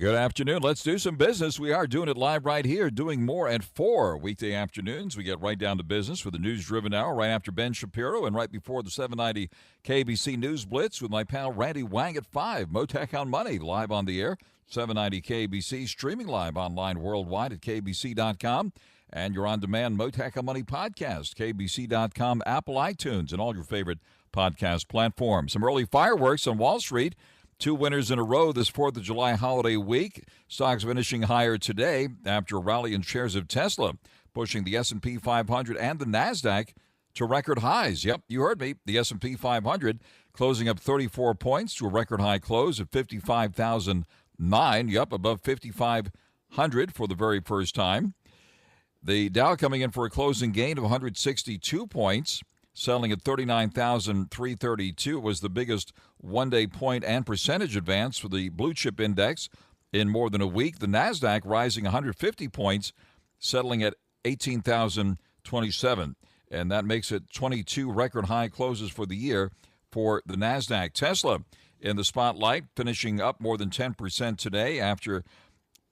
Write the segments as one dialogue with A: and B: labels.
A: Good afternoon. Let's do some business. We are doing it live right here, doing more at 4 weekday afternoons. We get right down to business with the news-driven hour right after Ben Shapiro and right before the 790 KBC News Blitz with my pal Randy Wang at 5. Mottek On Money live on the air, 790 KBC, streaming live online worldwide at kbc.com. And your on-demand Mottek On Money podcast, kbc.com, Apple, iTunes, and all your favorite podcast platforms. Some early fireworks on Wall Street. 2 winners in a row this 4th of July holiday week. Stocks finishing higher today after a rally in shares of Tesla, pushing the S&P 500 and the NASDAQ to record highs. Yep, you heard me. The S&P 500 closing up 34 points to a record high close of 55,009. Yep, above 5,500 for the very first time. The Dow coming in for a closing gain of 162 points. Selling at 39,332 was the biggest one-day point and percentage advance for the blue chip index in more than a week. The NASDAQ rising 150 points, settling at 18,027. And that makes it 22 record high closes for the year for the NASDAQ. Tesla in the spotlight, finishing up more than 10% today after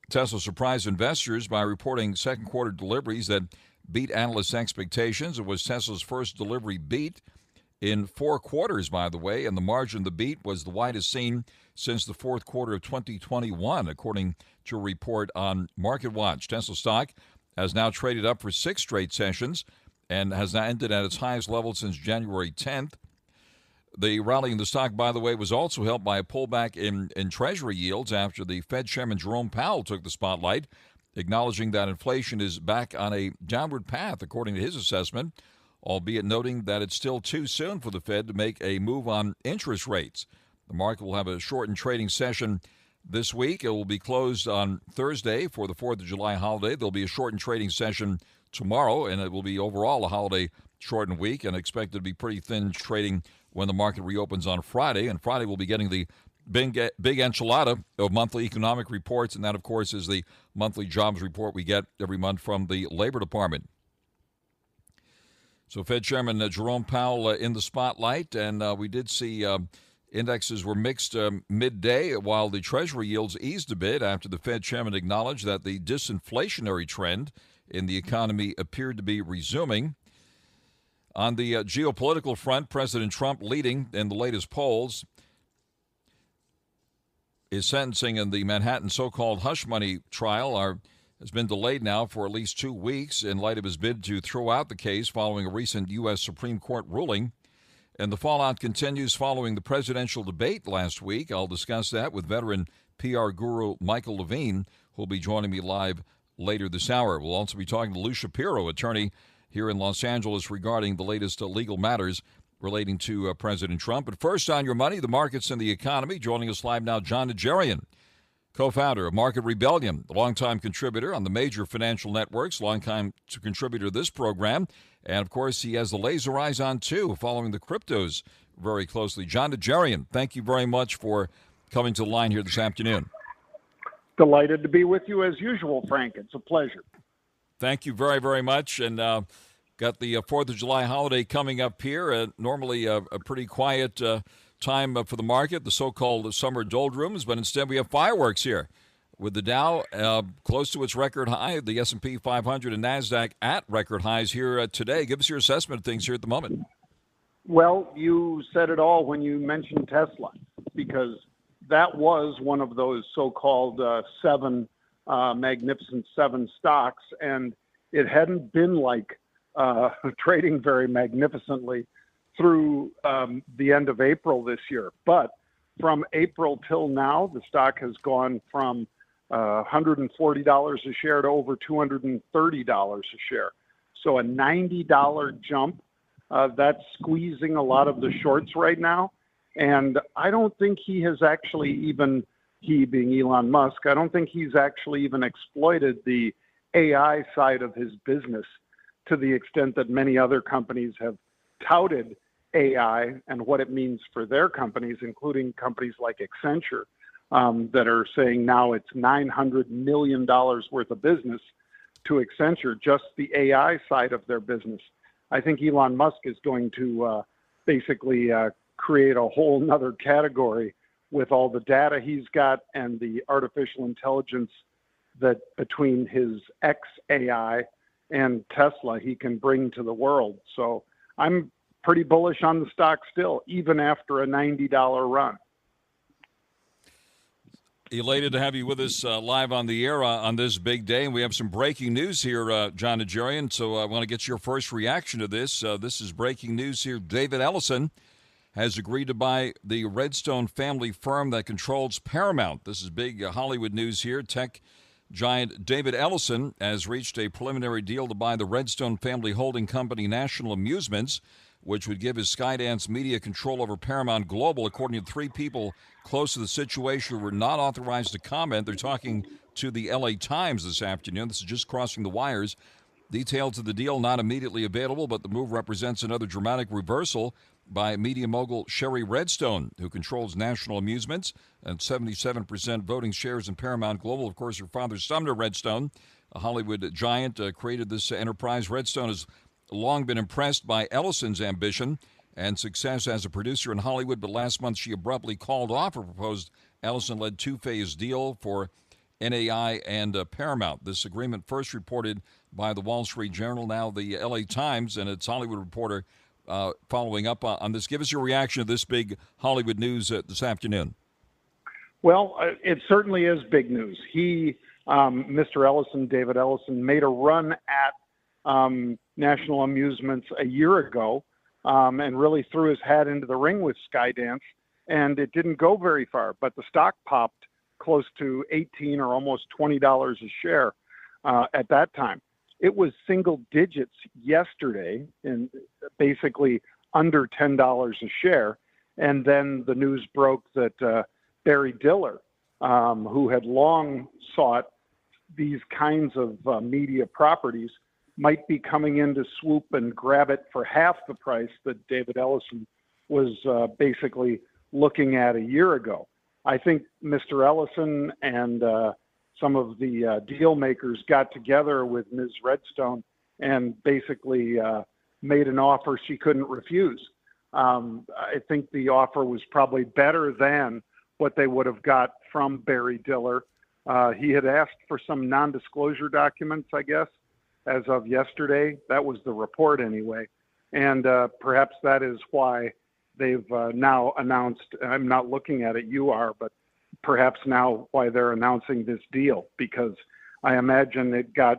A: Tesla surprised investors by reporting second quarter deliveries that beat analysts' expectations. It was Tesla's first delivery beat in 4 quarters, by the way, and the margin of the beat was the widest seen since the fourth quarter of 2021, according to a report on MarketWatch. Tesla stock has now traded up for 6 straight sessions and has now ended at its highest level since January 10th. The rally in the stock, by the way, was also helped by a pullback in Treasury yields after the Fed Chairman Jerome Powell took the spotlight, acknowledging that inflation is back on a downward path, according to his assessment, albeit noting that it's still too soon for the Fed to make a move on interest rates. The market will have a shortened trading session this week. It will be closed on Thursday for the 4th of July holiday. There'll be a shortened trading session tomorrow, and it will be overall a holiday shortened week and expected to be pretty thin trading when the market reopens on Friday. And Friday we'll be getting the big enchilada of monthly economic reports, and that, of course, is the monthly jobs report we get every month from the Labor Department. So Fed Chairman Jerome Powell in the spotlight, and we did see indexes were mixed midday while the Treasury yields eased a bit after the Fed Chairman acknowledged that the disinflationary trend in the economy appeared to be resuming. On the geopolitical front, President Trump leading in the latest polls. His sentencing in the Manhattan so-called hush money trial has been delayed now for at least 2 weeks in light of his bid to throw out the case following a recent U.S. Supreme Court ruling. And the fallout continues following the presidential debate last week. I'll discuss that with veteran PR guru Michael Levine, who will be joining me live later this hour. We'll also be talking to Lou Shapiro, attorney here in Los Angeles, regarding the latest legal matters relating to President Trump. But first, on your money, the markets and the economy. Joining us live now, John NAJARIAN, co-founder of Market Rebellion, a longtime contributor on the major financial networks, longtime contributor to this program. And, of course, he has the laser eyes on, too, following the cryptos very closely. John NAJARIAN, thank you very much for coming to the line here this afternoon.
B: Delighted to be with you as usual, Frank. It's a pleasure.
A: Thank you very, very much. And got the 4th of July holiday coming up here. Normally a pretty quiet time for the market, the so-called summer doldrums, but instead we have fireworks here with the Dow close to its record high, the S&P 500 and NASDAQ at record highs here today. Give us your assessment of things here at the moment.
B: Well, you said it all when you mentioned Tesla, because that was one of those so-called Magnificent Seven stocks, and it hadn't been like trading very magnificently through the end of April this year. But from April till now, the stock has gone from $140 a share to over $230 a share. So a $90 jump. That's squeezing a lot of the shorts right now. And I don't think he has actually even, he being Elon Musk, I don't think he's actually even exploited the AI side of his business to the extent that many other companies have touted AI and what it means for their companies, including companies like Accenture, that are saying now it's $900 million worth of business to Accenture, just the AI side of their business. I think Elon Musk is going to basically create a whole nother category with all the data he's got and the artificial intelligence that between his XAI and Tesla he can bring to the world. So I'm pretty bullish on the stock still, even after a $90 run.
A: Elated to have you with us live on the air on this big day. And we have some breaking news here, John NAJARIAN. So I want to get your first reaction to this. This is breaking news here. David Ellison has agreed to buy the Redstone family firm that controls Paramount. This is big Hollywood news here. Tech giant David Ellison has reached a preliminary deal to buy the Redstone family holding company National Amusements, which would give his Skydance Media control over Paramount Global, according to three people close to the situation who were not authorized to comment. They're talking to the LA Times this afternoon. This is just crossing the wires. Details of the deal not immediately available, but the move represents another dramatic reversal by media mogul Sherry Redstone, who controls National Amusements and 77% voting shares in Paramount Global. Of course, her father, Sumner Redstone, a Hollywood giant, created this enterprise. Redstone has long been impressed by Ellison's ambition and success as a producer in Hollywood, but last month she abruptly called off her proposed Ellison-led two-phase deal for NAI and Paramount. This agreement first reported by the Wall Street Journal, now the LA Times, and its Hollywood reporter following up on this. Give us your reaction to this big Hollywood news this afternoon.
B: Well, it certainly is big news. He, Mr. Ellison, David Ellison, made a run at National Amusements a year ago and really threw his hat into the ring with Skydance, and it didn't go very far, but the stock popped close to $18 or almost $20 a share at that time. It was single digits yesterday and basically under $10 a share, and then the news broke that Barry Diller, who had long sought these kinds of media properties, might be coming in to swoop and grab it for half the price that David Ellison was basically looking at a year ago. I think Mr. Ellison and some of the deal makers got together with Ms. Redstone and basically made an offer she couldn't refuse. I think the offer was probably better than what they would have got from Barry Diller. He had asked for some non-disclosure documents, I guess, as of yesterday. That was the report anyway. And perhaps that is why they've now announced, I'm not looking at it, you are, but perhaps now why they're announcing this deal, because I imagine it got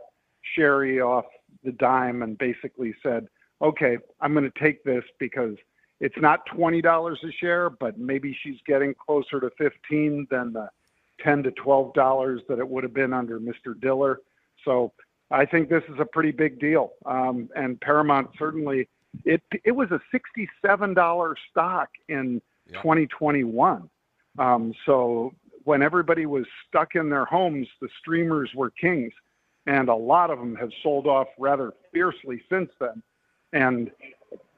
B: Sherry off the dime and basically said, okay, I'm going to take this because it's not $20 a share, but maybe she's getting closer to 15 than the $10 to $12 that it would have been under Mr. Diller. So I think this is a pretty big deal. And Paramount certainly, it was a $67 stock in 2021. So when everybody was stuck in their homes, the streamers were kings. And a lot of them have sold off rather fiercely since then. And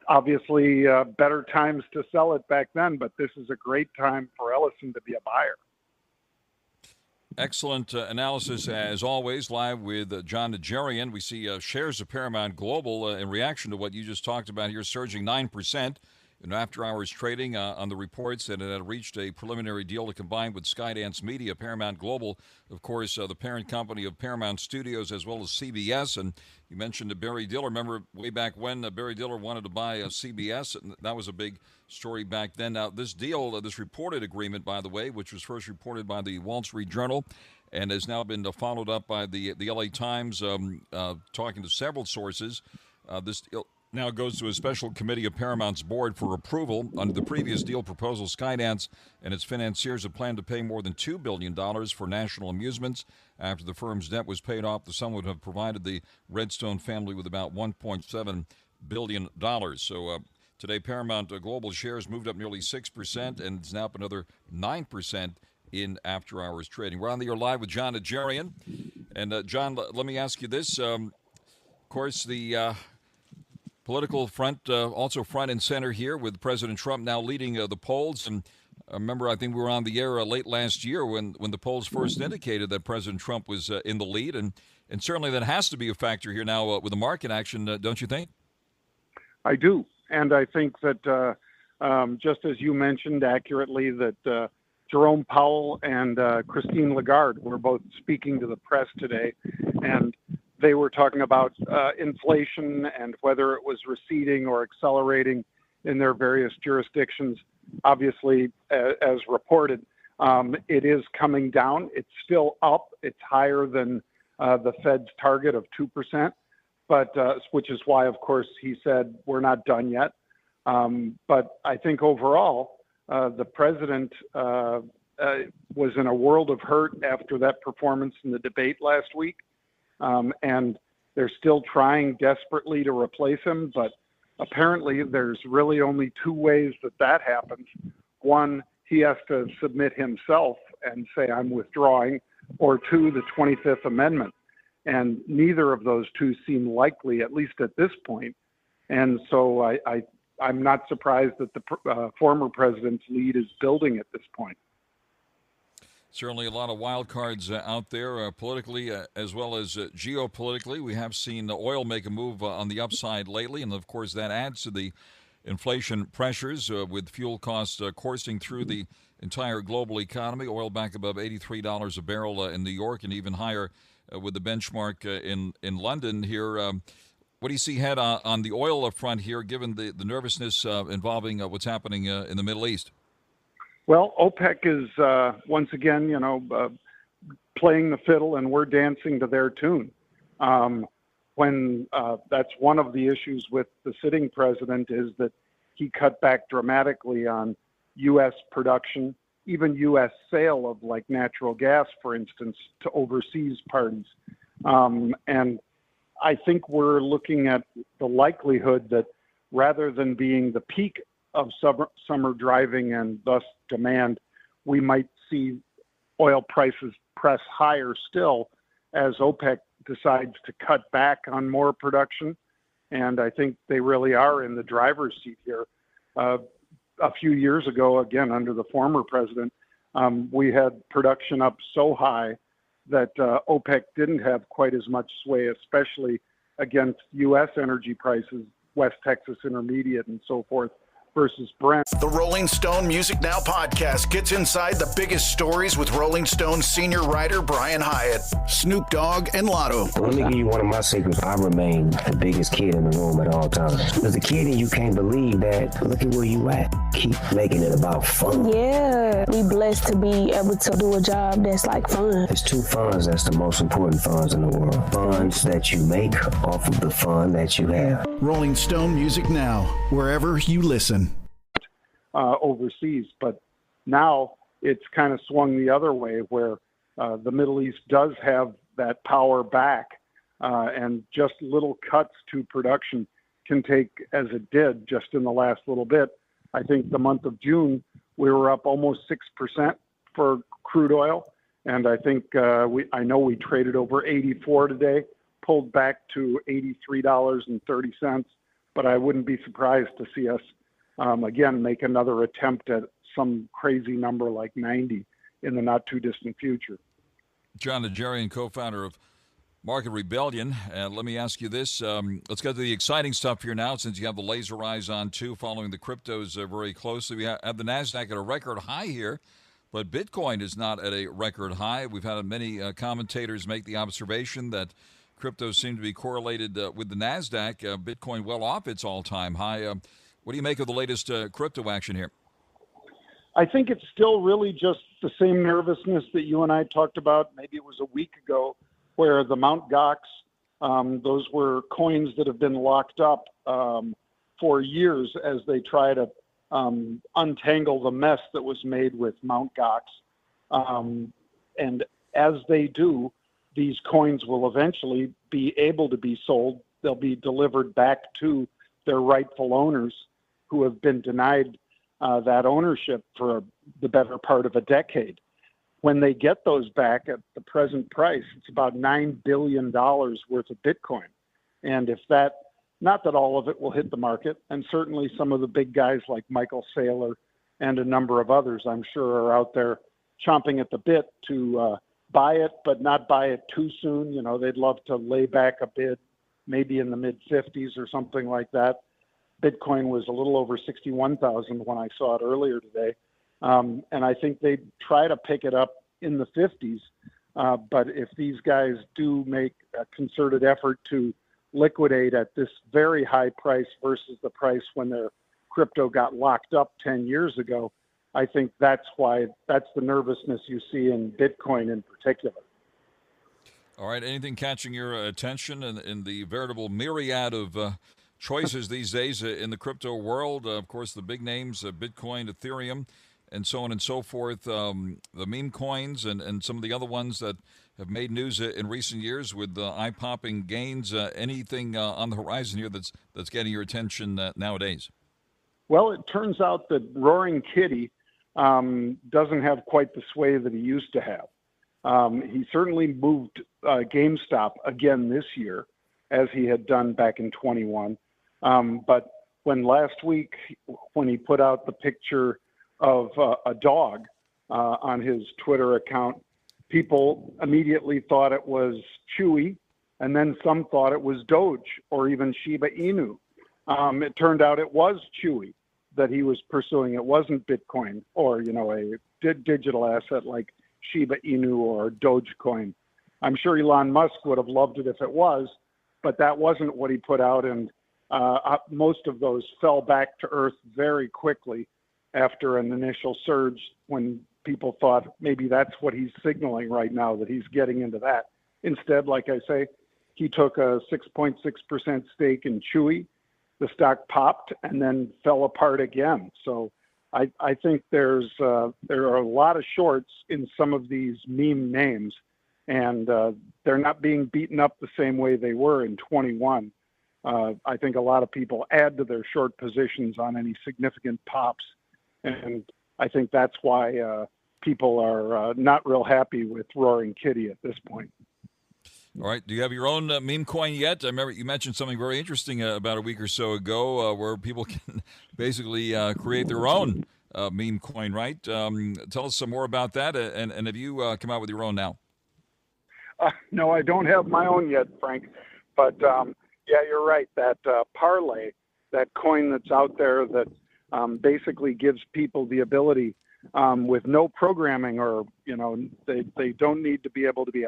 B: obviously better times to sell it back then, but this is a great time for Ellison to be a buyer.
A: Excellent analysis, as always, live with John NAJARIAN. We see shares of Paramount Global, in reaction to what you just talked about here, surging 9% in after-hours trading on the reports that it had reached a preliminary deal to combine with Skydance Media. Paramount Global, of course, the parent company of Paramount Studios as well as CBS. And you mentioned Barry Diller. Remember way back when Barry Diller wanted to buy CBS? And that was a big story back then. Now, this deal, this reported agreement, by the way, which was first reported by the Wall Street Journal and has now been followed up by the LA Times, talking to several sources. This deal now goes to a special committee of Paramount's board for approval. Under the previous deal proposal, Skydance and its financiers had planned to pay more than $2 billion for National Amusements. After the firm's debt was paid off, the sum would have provided the Redstone family with about $1.7 billion. So today, Paramount Global shares moved up nearly 6% and it's now up another 9% in after-hours trading. We're on the air live with John NAJARIAN. And John, let me ask you this. Of course, the political front, also front and center here with President Trump now leading the polls. And I remember, I think we were on the air late last year when the polls first indicated that President Trump was in the lead. And certainly that has to be a factor here now with the market action, don't you think?
B: I do. And I think that just as you mentioned accurately that Jerome Powell and Christine Lagarde were both speaking to the press today, and they were talking about inflation and whether it was receding or accelerating in their various jurisdictions. Obviously, as reported, it is coming down. It's still up. It's higher than the Fed's target of 2%, but which is why, of course, he said we're not done yet. But I think overall, the president was in a world of hurt after that performance in the debate last week. And they're still trying desperately to replace him. But apparently there's really only two ways that happens. One, he has to submit himself and say, I'm withdrawing, or two, the 25th Amendment. And neither of those two seem likely, at least at this point. And so I'm not surprised that the former president's lead is building at this point.
A: Certainly a lot of wild cards out there politically as well as geopolitically. We have seen oil make a move on the upside lately, and of course that adds to the inflation pressures with fuel costs coursing through the entire global economy. Oil back above $83 a barrel in New York, and even higher with the benchmark in London here. What do you see ahead on the oil front here, given the nervousness involving what's happening in the Middle East?
B: Well, OPEC is once again, playing the fiddle, and we're dancing to their tune. When that's one of the issues with the sitting president, is that he cut back dramatically on U.S. production, even U.S. sale of like natural gas, for instance, to overseas parties. And I think we're looking at the likelihood that rather than being the peak of summer driving and thus demand, we might see oil prices press higher still as OPEC decides to cut back on more production. And I think they really are in the driver's seat here. A few years ago, again, under the former president, we had production up so high that OPEC didn't have quite as much sway, especially against U.S. energy prices, West Texas Intermediate and so forth, versus Brent.
C: The Rolling Stone Music Now podcast gets inside the biggest stories with Rolling Stone senior writer Brian Hyatt, Snoop Dogg, and Lotto.
D: Let me give you one of my secrets. I remain the biggest kid in the room at all times. There's a kid in you can't believe that. Look at where you at. Keep making it about fun.
E: Yeah, we blessed to be able to do a job that's like fun.
D: There's two funds that's the most important funds in the world. Funds that you make off of the fun that you have.
C: Rolling Stone Music Now, wherever you listen.
B: Overseas, but now it's kind of swung the other way, where the Middle East does have that power back, and just little cuts to production can take, as it did just in the last little bit. I think the month of June we were up almost 6% for crude oil, and I think I know we traded over 84 today, pulled back to $83.30, but I wouldn't be surprised to see us again make another attempt at some crazy number like 90 in the not too distant future.
A: John NAJARIAN, co-founder of Market Rebellion. Let me ask you this. Let's get to the exciting stuff here now, since you have the laser eyes on too, following the cryptos very closely. We have the NASDAQ at a record high here, but Bitcoin is not at a record high. We've had many commentators make the observation that cryptos seem to be correlated with the NASDAQ. Bitcoin well off its all-time high. What do you make of the latest crypto action here?
B: I think it's still really just the same nervousness that you and I talked about. Maybe it was a week ago, where the Mt. Gox, those were coins that have been locked up for years as they try to untangle the mess that was made with Mt. Gox. And as they do, these coins will eventually be able to be sold. They'll be delivered back to their rightful owners, who have been denied that ownership for the better part of a decade. When they get those back at the present price, it's about $9 billion worth of Bitcoin. And if that, not that all of it will hit the market, and certainly some of the big guys like Michael Saylor and a number of others, I'm sure, are out there chomping at the bit to buy it, but not buy it too soon. They'd love to lay back a bid, maybe in the mid-50s or something like that. Bitcoin was a little over 61,000 when I saw it earlier today. And I think they'd try to pick it up in the 50s. But if these guys do make a concerted effort to liquidate at this very high price versus the price when their crypto got locked up 10 years ago, I think that's the nervousness you see in Bitcoin in particular.
A: All right. Anything catching your attention in the veritable myriad of choices these days in the crypto world? Of course, the big names, Bitcoin, Ethereum, and so on and so forth, the meme coins and some of the other ones that have made news in recent years with eye-popping gains. Anything on the horizon here that's getting your attention nowadays?
B: Well, it turns out that Roaring Kitty doesn't have quite the sway that he used to have. He certainly moved GameStop again this year, as he had done back in 21. But when last week, when he put out the picture of a dog on his Twitter account, people immediately thought it was Chewy, and then some thought it was Doge or even Shiba Inu. It turned out it was Chewy that he was pursuing. It wasn't Bitcoin or, a digital asset like Shiba Inu or Dogecoin. I'm sure Elon Musk would have loved it if it was, but that wasn't what he put out. And most of those fell back to earth very quickly after an initial surge when people thought maybe that's what he's signaling right now, that he's getting into that. Instead, like I say, he took a 6.6% stake in Chewy. The stock popped and then fell apart again. So I think there are a lot of shorts in some of these meme names, and they're not being beaten up the same way they were in 21. I think a lot of people add to their short positions on any significant pops, and I think that's why people are not real happy with Roaring Kitty at this point.
A: All right. Do you have your own meme coin yet? I remember you mentioned something very interesting about a week or so ago where people can basically create their own meme coin, right? Tell us some more about that. And have you come out with your own now?
B: No, I don't have my own yet, Frank. But, yeah, you're right. That Parlay, that coin that's out there that basically gives people the ability with no programming or, they don't need to be able to be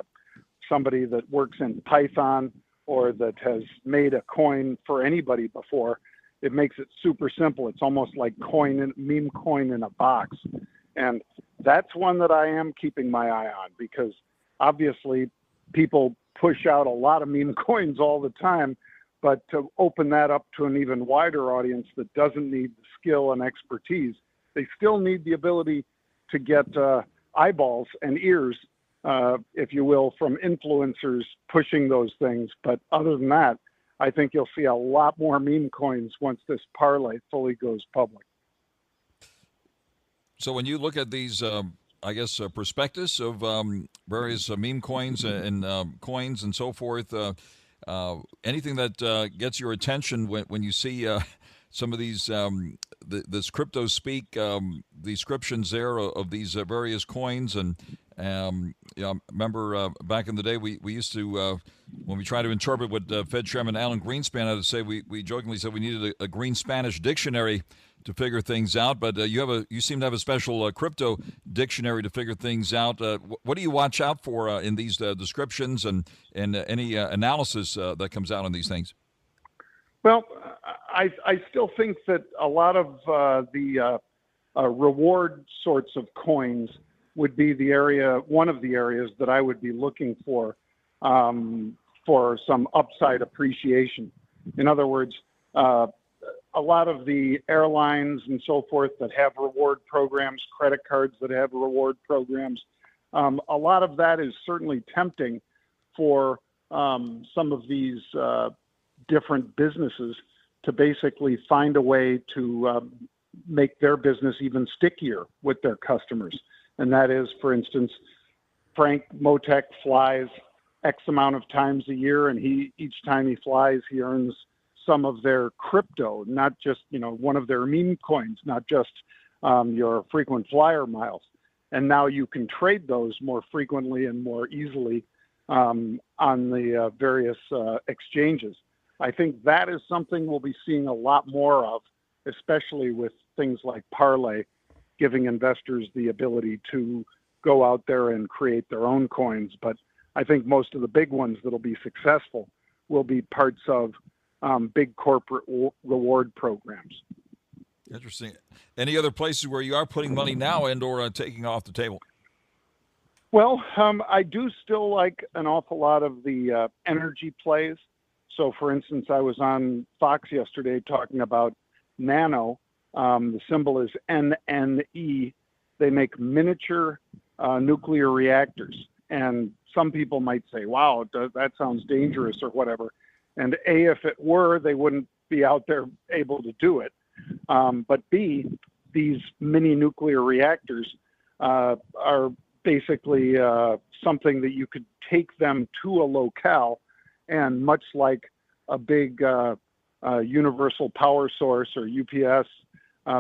B: somebody that works in Python or that has made a coin for anybody before. It makes it super simple. It's almost like meme coin in a box. And that's one that I am keeping my eye on because obviously people push out a lot of meme coins all the time, but to open that up to an even wider audience that doesn't need the skill and expertise, they still need the ability to get eyeballs and ears, if you will, from influencers pushing those things. But other than that, I think you'll see a lot more meme coins once this parlay fully goes public.
A: So when you look at these, prospectus of various meme coins and coins and so forth, anything that gets your attention when you see some of these, this crypto speak, descriptions there of these various coins. And remember back in the day, we used to, when we try to interpret what Fed Chairman Alan Greenspan had to say, we jokingly said we needed a green Spanish dictionary to figure things out. But you seem to have a special crypto dictionary to figure things out. What do you watch out for in these descriptions and any analysis that comes out on these things?
B: Well, I still think that a lot of the reward sorts of coins would be one of the areas that I would be looking for some upside appreciation. In other words, a lot of the airlines and so forth that have reward programs, credit cards that have reward programs, a lot of that is certainly tempting for some of these different businesses to basically find a way to make their business even stickier with their customers. And that is, for instance, Frank Mottek flies X amount of times a year, and each time he flies, he earns some of their crypto, not just, one of their meme coins, not just your frequent flyer miles. And now you can trade those more frequently and more easily on the various exchanges. I think that is something we'll be seeing a lot more of, especially with things like Parlay. giving investors the ability to go out there and create their own coins. But I think most of the big ones that'll be successful will be parts of big corporate reward programs.
A: Interesting. Any other places where you are putting money now and or taking off the table?
B: Well, I do still like an awful lot of the energy plays. So, for instance, I was on Fox yesterday talking about Nano. The symbol is NNE. They make miniature nuclear reactors. And some people might say, wow, that sounds dangerous or whatever. And A, if it were, they wouldn't be out there able to do it. But B, these mini nuclear reactors are basically something that you could take them to a locale, and much like a big universal power source or UPS,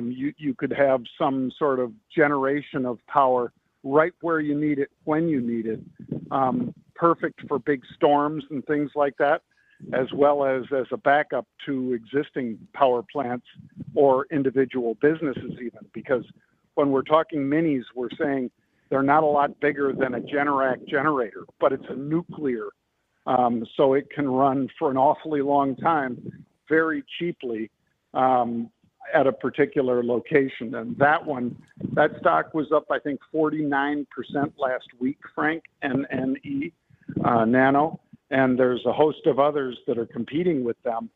B: you could have some sort of generation of power right where you need it, when you need it. Perfect for big storms and things like that, as well as a backup to existing power plants or individual businesses even. Because when we're talking minis, we're saying they're not a lot bigger than a Generac generator, but it's a nuclear. So it can run for an awfully long time, very cheaply, at a particular location. And that stock was up, I think, 49% last week, Frank, NNE, Nano. And there's a host of others that are competing with them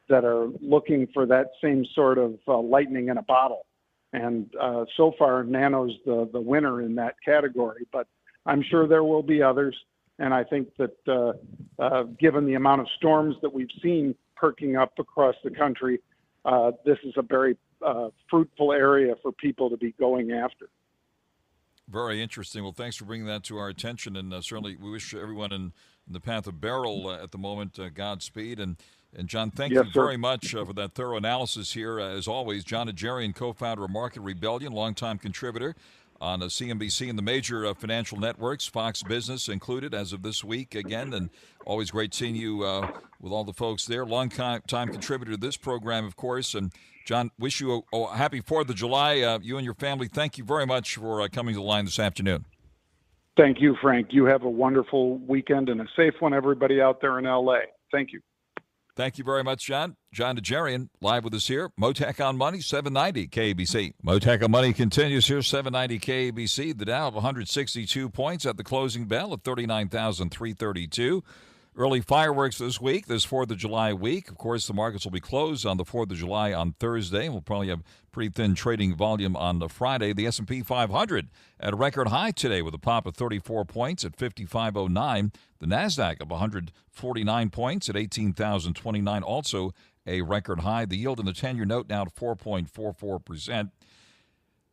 B: that are looking for that same sort of lightning in a bottle. And so far, Nano's the winner in that category, but I'm sure there will be others. And I think that given the amount of storms that we've seen perking up across the country, this is a very fruitful area for people to be going after.
A: Very interesting. Well, thanks for bringing that to our attention, and certainly we wish everyone in the path of barrel at the moment Godspeed. And John, thank you very much for that thorough analysis here. As always, John NAJARIAN, co-founder of Market Rebellion, longtime contributor on CNBC and the major financial networks, Fox Business included as of this week again. And always great seeing you with all the folks there. Long-time contributor to this program, of course. And John, wish you a happy 4th of July, you and your family. Thank you very much for coming to the line this afternoon.
B: Thank you, Frank. You have a wonderful weekend and a safe one, everybody out there in L.A. Thank you.
A: Thank you very much, John. John NAJARIAN, live with us here. Mottek On Money, 790 KABC. Mottek On Money continues here, 790 KABC. The Dow of 162 points at the closing bell at 39,332. Early fireworks this week, this 4th of July week. Of course, the markets will be closed on the 4th of July on Thursday. We'll probably have pretty thin trading volume on the Friday. The S&P 500 at a record high today with a pop of 34 points at 5509. The NASDAQ of 149 points at 18,029, also a record high. The yield in the 10-year note now to 4.44%.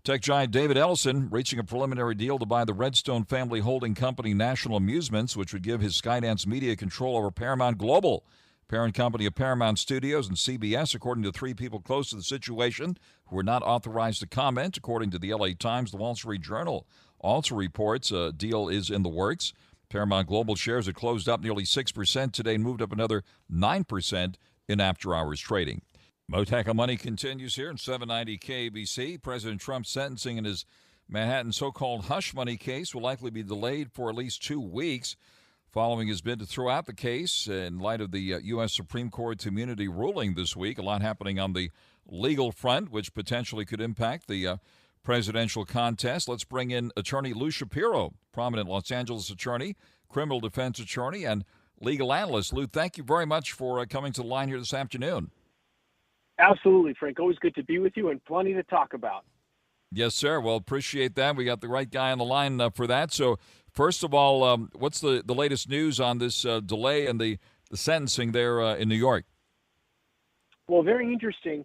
A: Tech giant David Ellison reaching a preliminary deal to buy the Redstone family holding company National Amusements, which would give his Skydance Media control over Paramount Global, parent company of Paramount Studios and CBS, according to 3 people close to the situation who were not authorized to comment. According to the LA Times, the Wall Street Journal also reports a deal is in the works. Paramount Global shares had closed up nearly 6% today and moved up another 9% in after-hours trading. Mottek On Money continues here in 790 KABC. President Trump's sentencing in his Manhattan so-called hush money case will likely be delayed for at least 2 weeks following his bid to throw out the case in light of the U.S. Supreme Court's immunity ruling this week. A lot happening on the legal front, which potentially could impact the presidential contest. Let's bring in attorney Lou Shapiro, prominent Los Angeles attorney, criminal defense attorney, and legal analyst. Lou, thank you very much for coming to the line here this afternoon.
F: Absolutely, Frank. Always good to be with you and plenty to talk about.
A: Yes, sir. Well, appreciate that. We got the right guy on the line for that. So, first of all, what's the latest news on this delay and the sentencing there in New York?
F: Well, very interesting.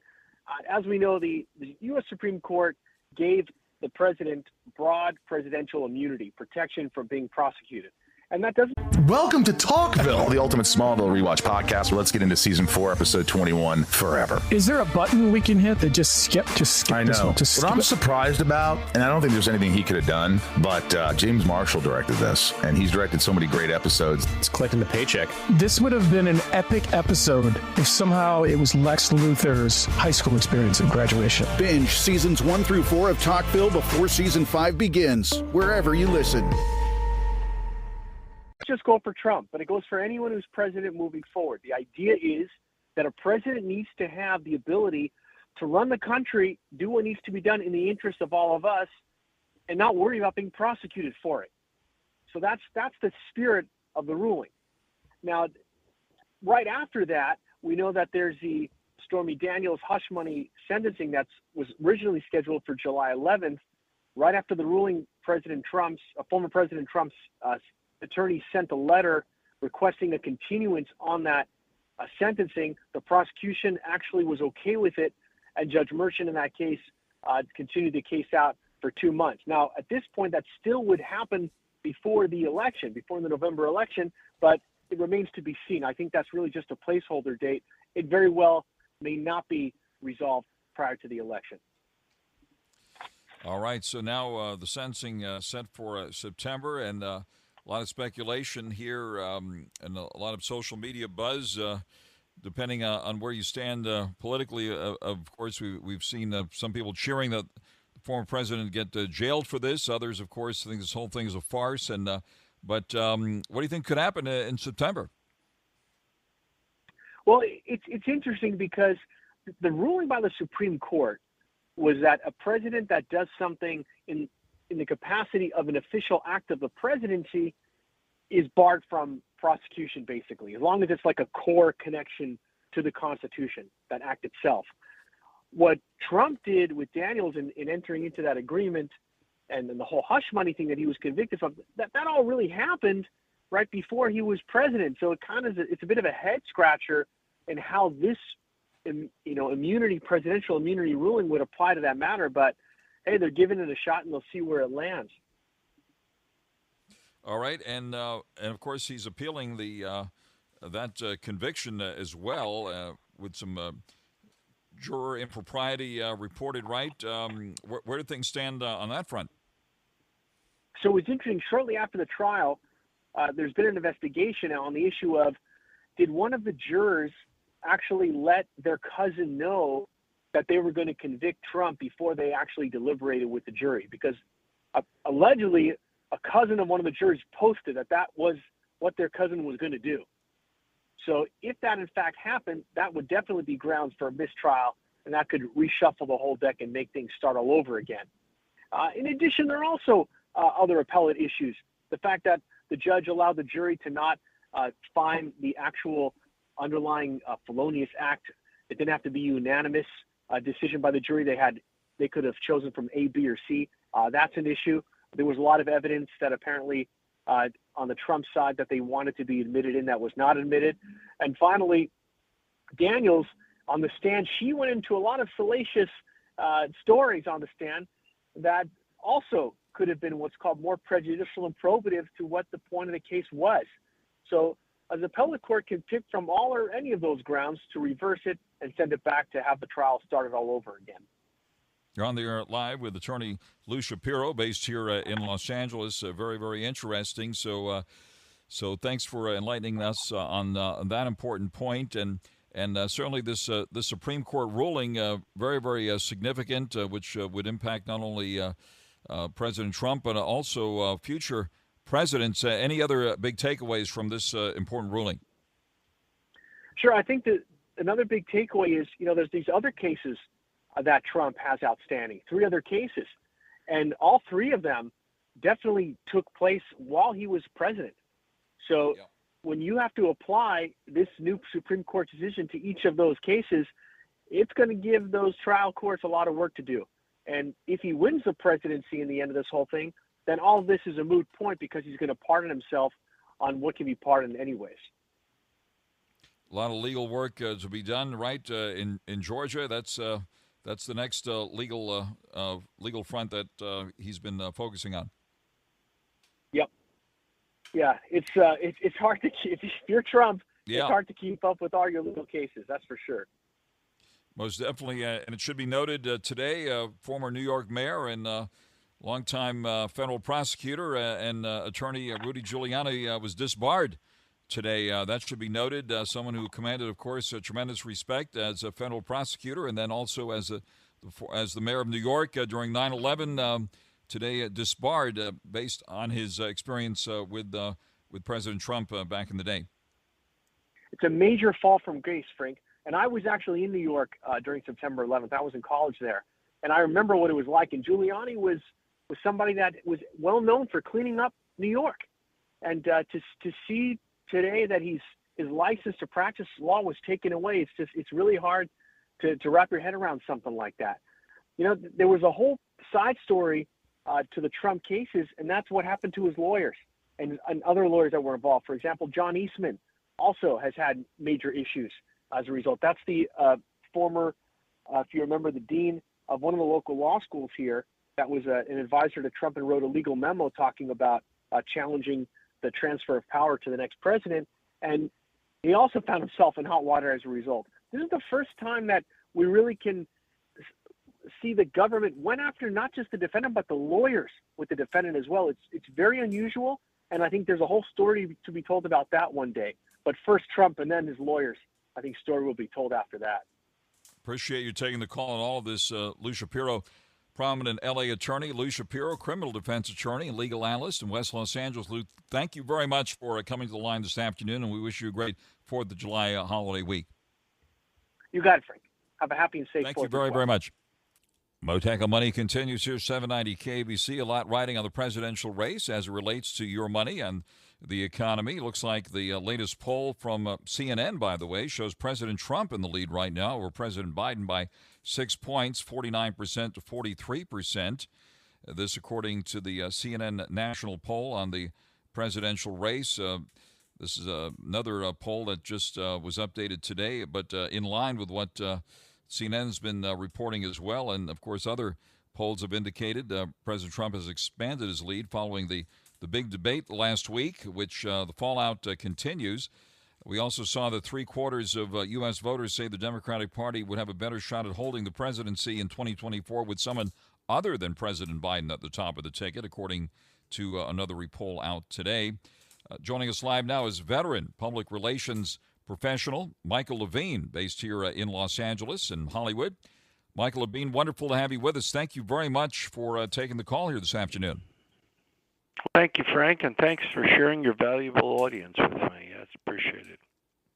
F: As we know, the U.S. Supreme Court gave the president broad presidential immunity, protection from being prosecuted. And that doesn't.
C: Welcome to Talkville, the ultimate Smallville rewatch podcast. Well, let's get into season 4, episode 21, Forever.
G: Is there a button we can hit that just skip
C: I
G: this
C: know.
G: one? Just
C: What
G: skip
C: I'm
G: it?
C: surprised about, and I don't think there's anything he could have done, but James Marshall directed this, and he's directed so many great episodes.
H: It's collecting the paycheck.
G: This would have been an epic episode if somehow it was Lex Luthor's high school experience at graduation.
C: Binge seasons 1 through 4 of Talkville before season 5 begins, wherever you listen.
F: Just go for Trump, but it goes for anyone who's president moving forward. The idea is that a president needs to have the ability to run the country, do what needs to be done in the interest of all of us, and not worry about being prosecuted for it. So that's the spirit of the ruling. Now, right after that, we know that there's the Stormy Daniels hush money sentencing that was originally scheduled for July 11th. Right after the ruling, former President Trump's attorney sent a letter requesting a continuance on that sentencing. The prosecution actually was okay with it, and Judge Merchant in that case continued the case out for 2 months. Now, at this point, that still would happen before the election, before the November election, but it remains to be seen. I think that's really just a placeholder date. It very well may not be resolved prior to the election.
A: All right, so now the sentencing set for September, and a lot of speculation here and a lot of social media buzz, depending on where you stand politically. Of course, we've seen some people cheering that the former president get jailed for this. Others, of course, think this whole thing is a farce. But what do you think could happen in September?
F: Well, it's interesting because the ruling by the Supreme Court was that a president that does something in the capacity of an official act of the presidency is barred from prosecution, basically, as long as it's like a core connection to the Constitution, that act itself. What Trump did with Daniels in entering into that agreement and then the whole hush money thing that he was convicted of, that all really happened right before he was president. So it's a bit of a head scratcher in how this presidential immunity ruling would apply to that matter. But hey, they're giving it a shot, and they'll see where it lands.
A: All right, and of course he's appealing that conviction as well with some juror impropriety reported. Right, where do things stand on that front?
F: So it's interesting. Shortly after the trial, there's been an investigation now on the issue of, did one of the jurors actually let their cousin know that they were going to convict Trump before they actually deliberated with the jury? Because allegedly a cousin of one of the jurors posted that was what their cousin was going to do. So if that in fact happened, that would definitely be grounds for a mistrial, and that could reshuffle the whole deck and make things start all over again. In addition, there are also other appellate issues. The fact that the judge allowed the jury to not find the actual underlying felonious act. It didn't have to be unanimous decision by the jury. They could have chosen from A, B, or C. That's an issue. There was a lot of evidence that apparently on the Trump side that they wanted to be admitted in that was not admitted. And finally, Daniels on the stand, she went into a lot of salacious stories on the stand that also could have been what's called more prejudicial and probative to what the point of the case was. So the appellate court can pick from all or any of those grounds to reverse it and send it back to have the trial started all over again.
A: You're on the air live with attorney Lou Shapiro, based here in Los Angeles. Very, very interesting. So thanks for enlightening us on that important point. And certainly this Supreme Court ruling, very, very significant, which would impact not only President Trump, but also future presidents. Any other big takeaways from this important ruling?
F: Sure. I think that another big takeaway is, there's these other cases that Trump has outstanding, 3 other cases. And all 3 of them definitely took place while he was president. So when you have to apply this new Supreme Court decision to each of those cases, it's going to give those trial courts a lot of work to do. And if he wins the presidency in the end of this whole thing, then all of this is a moot point because he's going to pardon himself on what can be pardoned anyways.
A: A lot of legal work to be done, right? In Georgia, that's the next legal front that he's been focusing on.
F: Yep. Yeah, it's hard to keep, if you're Trump.
A: Yeah.
F: It's hard to keep up with all your legal cases. That's for sure.
A: Most definitely, and it should be noted today, former New York mayor and longtime federal prosecutor and attorney Rudy Giuliani was disbarred today. That should be noted. Someone who commanded, of course, tremendous respect as a federal prosecutor and then also as the mayor of New York during 9/11. Today, disbarred based on his experience with President Trump back in the day.
F: It's a major fall from grace, Frank. And I was actually in New York during September 11th. I was in college there. And I remember what it was like. And Giuliani was somebody that was well known for cleaning up New York. And to see today that his license to practice law was taken away, it's really hard to wrap your head around something like that. You know, there was a whole side story to the Trump cases, and that's what happened to his lawyers and other lawyers that were involved. For example, John Eastman also has had major issues as a result. That's the former, if you remember, the dean of one of the local law schools here that was an advisor to Trump and wrote a legal memo talking about challenging the transfer of power to the next president. And he also found himself in hot water as a result. This is the first time that we really can see the government went after not just the defendant, but the lawyers with the defendant as well. It's very unusual, and I think there's a whole story to be told about that one day. But first Trump and then his lawyers. I think story will be told after that.
A: Appreciate you taking the call on all of this, Lou Shapiro, prominent L.A. attorney. Lou Shapiro, criminal defense attorney and legal analyst in West Los Angeles. Lou, thank you very much for coming to the line this afternoon, and we wish you a great 4th of July holiday week.
F: You got it, Frank. Have a happy and safe 4th.
A: Thank you very, very much. Mottek On Money continues here, 790 KBC. A lot riding on the presidential race as it relates to your money and the economy. Looks like the latest poll from CNN, by the way, shows President Trump in the lead right now over President Biden by 6 points, 49% to 43%. This according to the CNN national poll on the presidential race. This is another poll that just was updated today, but in line with what CNN's been reporting as well. And, of course, other polls have indicated President Trump has expanded his lead following the big debate last week, which the fallout continues. We also saw that 3/4 of U.S. voters say the Democratic Party would have a better shot at holding the presidency in 2024 with someone other than President Biden at the top of the ticket, according to another poll out today. Joining us live now is veteran public relations professional Michael Levine, based here in Los Angeles and Hollywood. Michael Levine, wonderful to have you with us. Thank you very much for taking the call here this afternoon.
H: Thank you, Frank, and thanks for sharing your valuable audience with me. That's appreciated.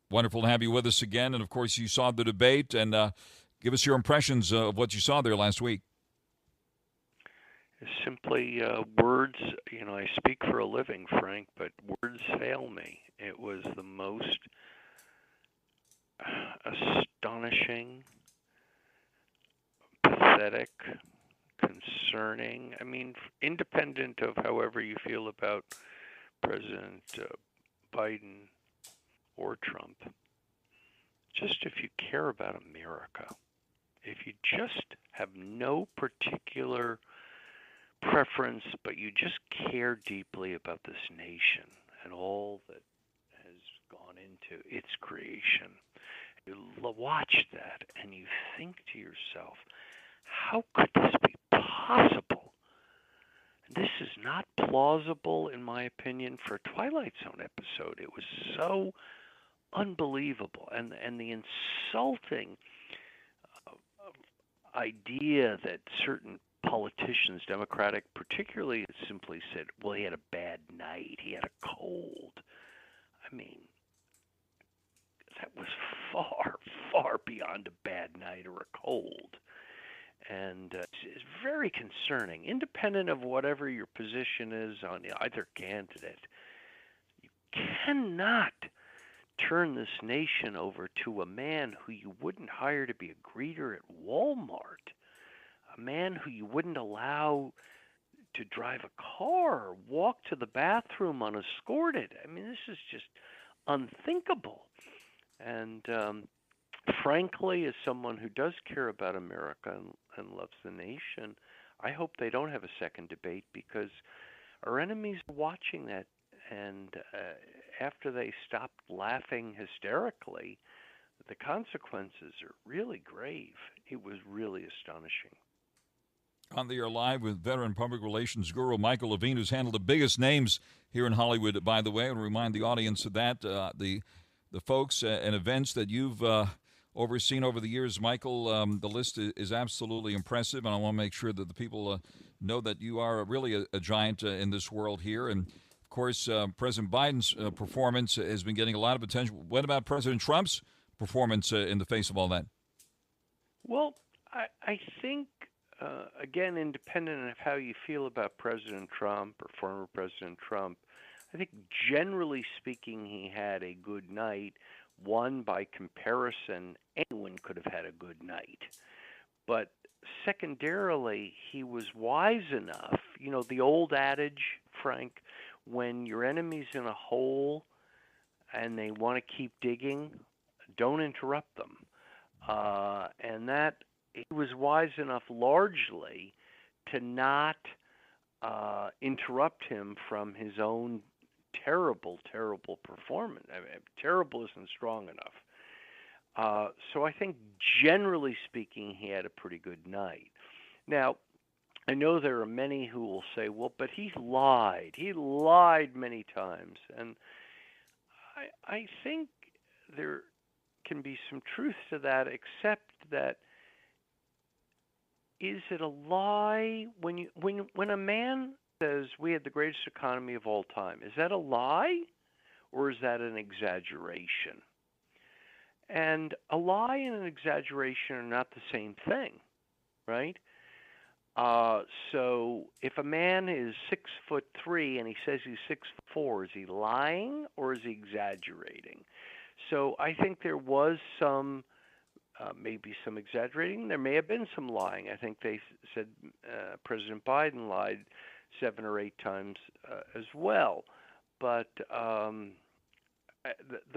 A: Wonderful to have you with us again. And, of course, you saw the debate. And give us your impressions of what you saw there last week.
H: Simply words. You know, I speak for a living, Frank, but words fail me. It was the most astonishing, pathetic, concerning. I mean, independent of however you feel about President Biden or Trump, just if you care about America, if you just have no particular preference, but you just care deeply about this nation and all that has gone into its creation, you watch that and you think to yourself, how could this be possible? This is not plausible, in my opinion, for a Twilight Zone episode. It was so unbelievable. And the insulting idea that certain politicians, Democratic particularly, simply said, well, he had a bad night, he had a cold. I mean, that was far, far beyond a bad night or a cold. And it's very concerning. Independent of whatever your position is on either candidate, you cannot turn this nation over to a man who you wouldn't hire to be a greeter at Walmart, a man who you wouldn't allow to drive a car or walk to the bathroom unescorted. I mean, this is just unthinkable. And frankly, as someone who does care about America and loves the nation, I hope they don't have a second debate, because our enemies are watching that, And after they stopped laughing hysterically, the consequences are really grave. It was really astonishing.
A: On the air live with veteran public relations guru Michael Levine, who's handled the biggest names here in Hollywood, by the way, and remind the audience of that. The folks and events that you've overseen over the years, Michael, the list is absolutely impressive, and I want to make sure that the people know that you are really a giant in this world here. And, of course, President Biden's performance has been getting a lot of attention. What about President Trump's performance in the face of all that?
H: Well, I think, again, independent of how you feel about President Trump or former President Trump, I think generally speaking he had a good night. One, by comparison, anyone could have had a good night. But secondarily, he was wise enough. You know, the old adage, Frank, when your enemy's in a hole and they want to keep digging, don't interrupt them. And that he was wise enough largely to not interrupt him from his own terrible performance. I mean, terrible isn't strong enough. So I think generally speaking, he had a pretty good night. Now, I know there are many who will say, well, but he lied. He lied many times. And I think there can be some truth to that, except that is it a lie when a man says we had the greatest economy of all time? Is that a lie or is that an exaggeration? And a lie and an exaggeration are not the same thing, right? So if a man is 6'3" and he says he's 6'4", is he lying or is he exaggerating? So I think there was some, maybe some exaggerating. There may have been some lying. I think they said President Biden lied 7 or 8 times as well. But the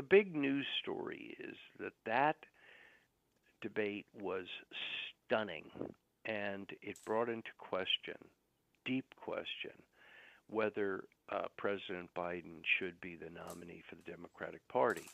H: big news story is that debate was stunning, and it brought into question, deep question, whether President Biden should be the nominee for the Democratic Party.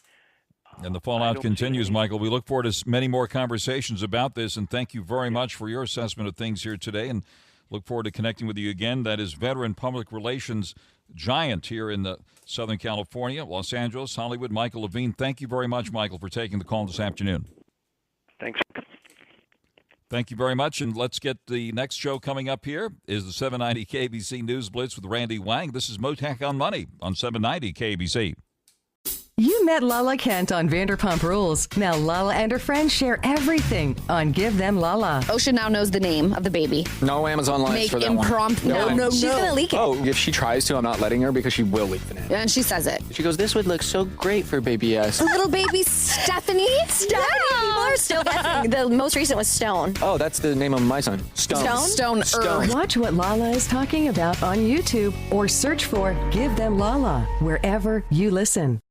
A: And the fallout continues, Michael. We look forward to many more conversations about this, and thank you very much for your assessment of things here today, and look forward to connecting with you again. That is veteran public relations giant here in Southern California, Los Angeles, Hollywood, Michael Levine. Thank you very much, Michael, for taking the call this afternoon.
H: Thanks.
A: Thank you very much, and let's get the next show coming up here is the 790 KBC News Blitz with Randy Wang. This is Mottek On Money on 790 KBC.
I: You met Lala Kent on Vanderpump Rules. Now Lala and her friends share everything on Give Them Lala.
J: Osha now knows the name of the baby.
K: No Amazon lines for that
J: impromptu.
K: one.
J: No. She's going to leak it.
K: Oh, if she tries to, I'm not letting her because she will leak the name.
J: And she says it.
K: She goes, this would look so great for baby S.
J: Little baby Stephanie? Stephanie? No. People are still guessing. The most recent was Stone.
K: Oh, that's the name of my son. Stone.
I: Watch what Lala is talking about on YouTube or search for Give Them Lala wherever you listen.